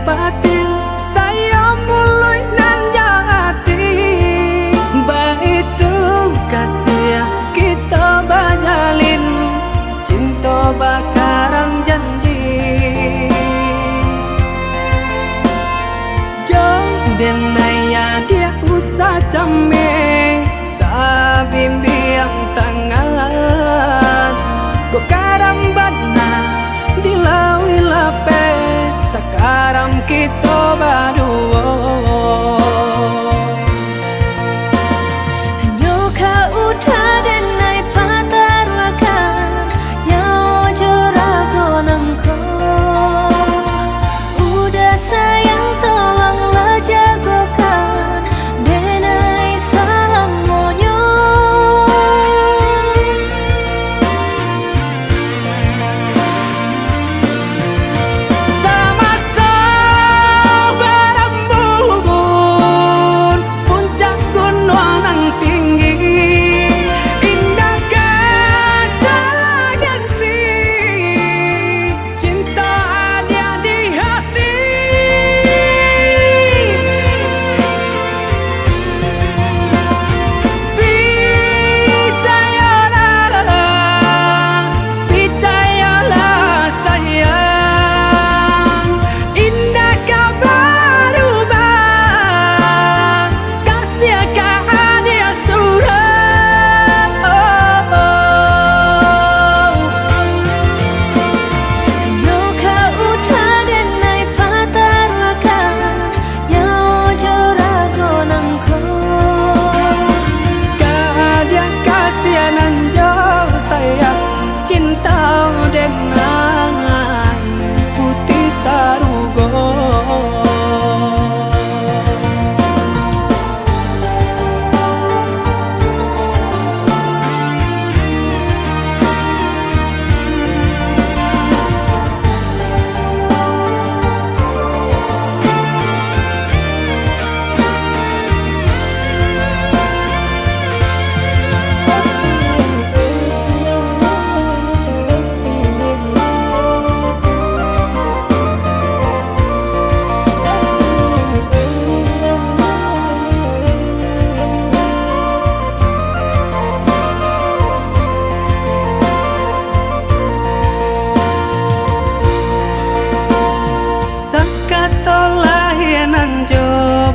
batin saya mulai nan jati baitu kasih kita bajalin cinta bakaran janji jauh denaya dia usah came sabimbiang tangan kok karambana dilawi lape sekarang kita berdua nyoka udah dan naik patar makan nyawa jorago nangko udah sayang tolonglah jagokan denai salam monyo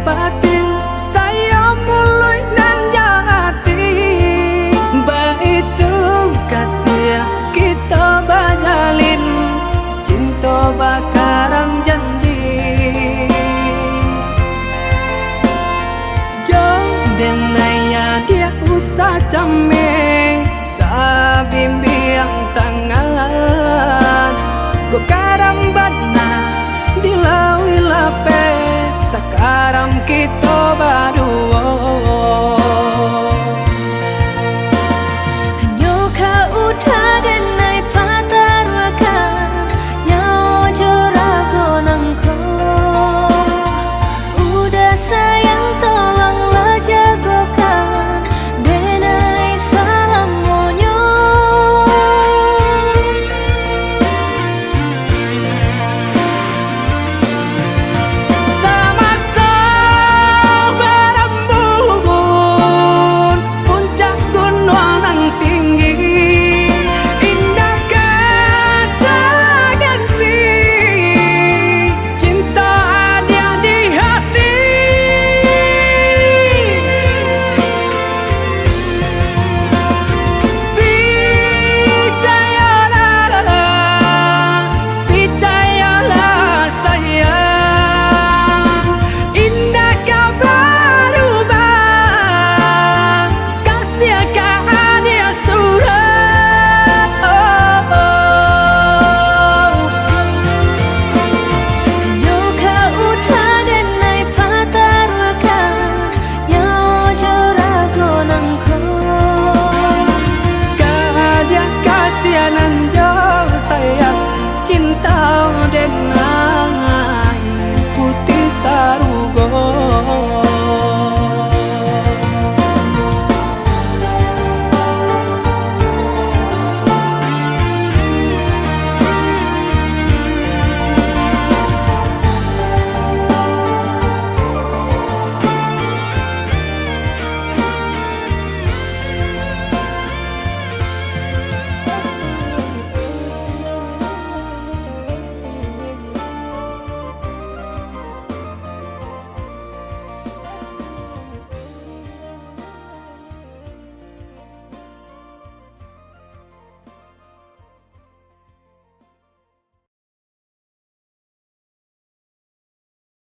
batin saya mulai nan jati baitu kasih kita bajalin cinta bakaran janji jauh denaya dia usah came sabimbiang tangan kok karambana dilawi lape sekarang kita berdua